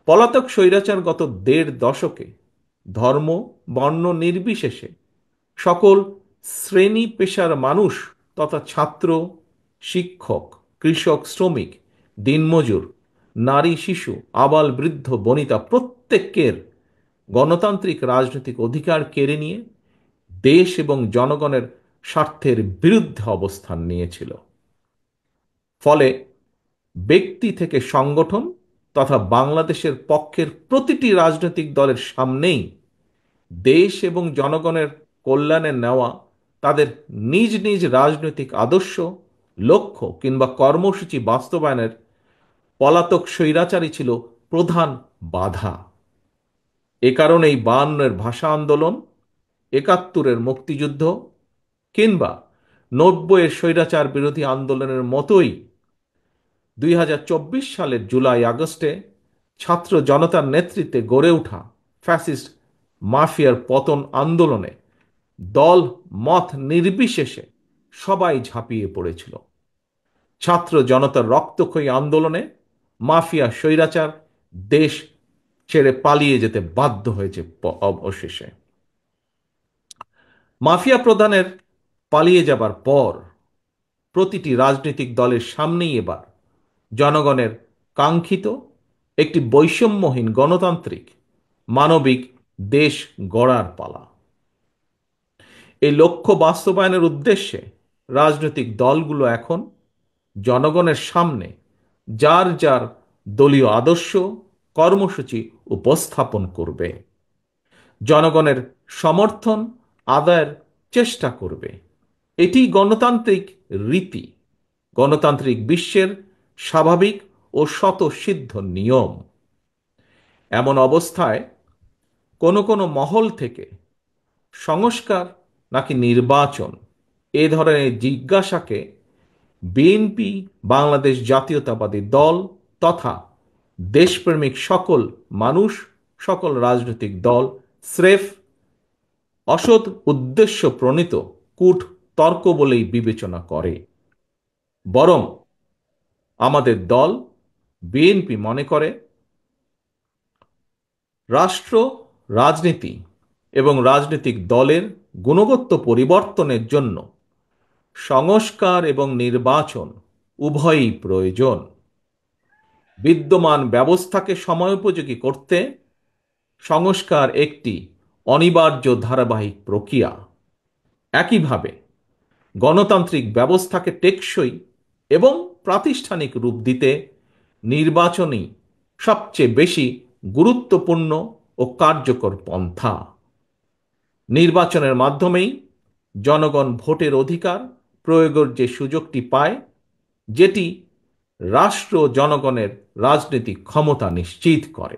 পলাতক স্বৈরাচার গত দেড় দশকে ধর্ম বর্ণ নির্বিশেষে সকল শ্রেণী পেশার মানুষ তথা ছাত্র, শিক্ষক, কৃষক, শ্রমিক, দিনমজুর, নারী, শিশু, আবাল বৃদ্ধ বনিতা প্রত্যেকের গণতান্ত্রিক রাজনৈতিক অধিকার কেড়ে নিয়ে দেশ এবং জনগণের স্বার্থের বিরুদ্ধে অবস্থান নিয়েছিল। ফলে ব্যক্তি থেকে সংগঠন তথা বাংলাদেশের পক্ষের প্রতিটি রাজনৈতিক দলের সামনেই দেশ এবং জনগণের কল্যাণে নেওয়া তাদের নিজ নিজ রাজনৈতিক আদর্শ, লক্ষ্য কিংবা কর্মসূচি বাস্তবায়নের পলাতক স্বৈরাচারী ছিল প্রধান বাধা। এ কারণেই 52-এর ভাষা আন্দোলন, 71-এর মুক্তিযুদ্ধ কিংবা 90-এর স্বৈরাচার বিরোধী আন্দোলনের মতোই 2024 সালের জুলাই আগস্টে ছাত্র জনতার নেতৃত্বে গড়ে ওঠা ফ্যাসিস্ট মাফিয়ার পতন আন্দোলনে দল মত নির্বিশেষে সবাই ঝাঁপিয়ে পড়েছিল। ছাত্র জনতার রক্তক্ষয়ী আন্দোলনে মাফিয়া স্বৈরাচার দেশ ছেড়ে পালিয়ে যেতে বাধ্য হয়েছে অবশেষে। মাফিয়া প্রধানের পালিয়ে যাবার পর প্রতিটি রাজনৈতিক দলের সামনেই এবার জনগণের কাঙ্ক্ষিত একটি বৈষম্যহীন গণতান্ত্রিক মানবিক দেশ গড়ার পালা। এই লক্ষ্য বাস্তবায়নের উদ্দেশ্যে রাজনৈতিক দলগুলো এখন জনগণের সামনে যার যার দলীয় আদর্শ, কর্মসূচি উপস্থাপন করবে, জনগণের সমর্থন আদায়ের চেষ্টা করবে। এটি গণতান্ত্রিক রীতি, গণতান্ত্রিক বিশ্বের স্বাভাবিক ও স্বতঃসিদ্ধ নিয়ম। এমন অবস্থায় কোনো কোনো মহল থেকে সংস্কার নাকি নির্বাচন এ ধরনের জিজ্ঞাসাকে বিএনপি, বাংলাদেশ জাতীয়তাবাদী দল তথা দেশপ্রেমিক সকল মানুষ, সকল রাজনৈতিক দল স্রেফ অসৎ উদ্দেশ্য প্রণীত কূট তর্ক বলেই বিবেচনা করে। বরং আমাদের দল বিএনপি মনে করে রাষ্ট্র, রাজনীতি এবং রাজনৈতিক দলের গুণগত পরিবর্তনের জন্য সংস্কার এবং নির্বাচন উভয়ই প্রয়োজন। বিদ্যমান ব্যবস্থাকে সময়োপযোগী করতে সংস্কার একটি অনিবার্য ধারাবাহিক প্রক্রিয়া। একইভাবে গণতান্ত্রিক ব্যবস্থাকে টেকসই এবং প্রাতিষ্ঠানিক রূপ দিতে নির্বাচনই সবচেয়ে বেশি গুরুত্বপূর্ণ ও কার্যকর পন্থা। নির্বাচনের মাধ্যমেই জনগণ ভোটের অধিকার প্রয়োগের যে সুযোগটি পায়, যেটি রাষ্ট্র জনগণের রাজনৈতিক ক্ষমতা নিশ্চিত করে।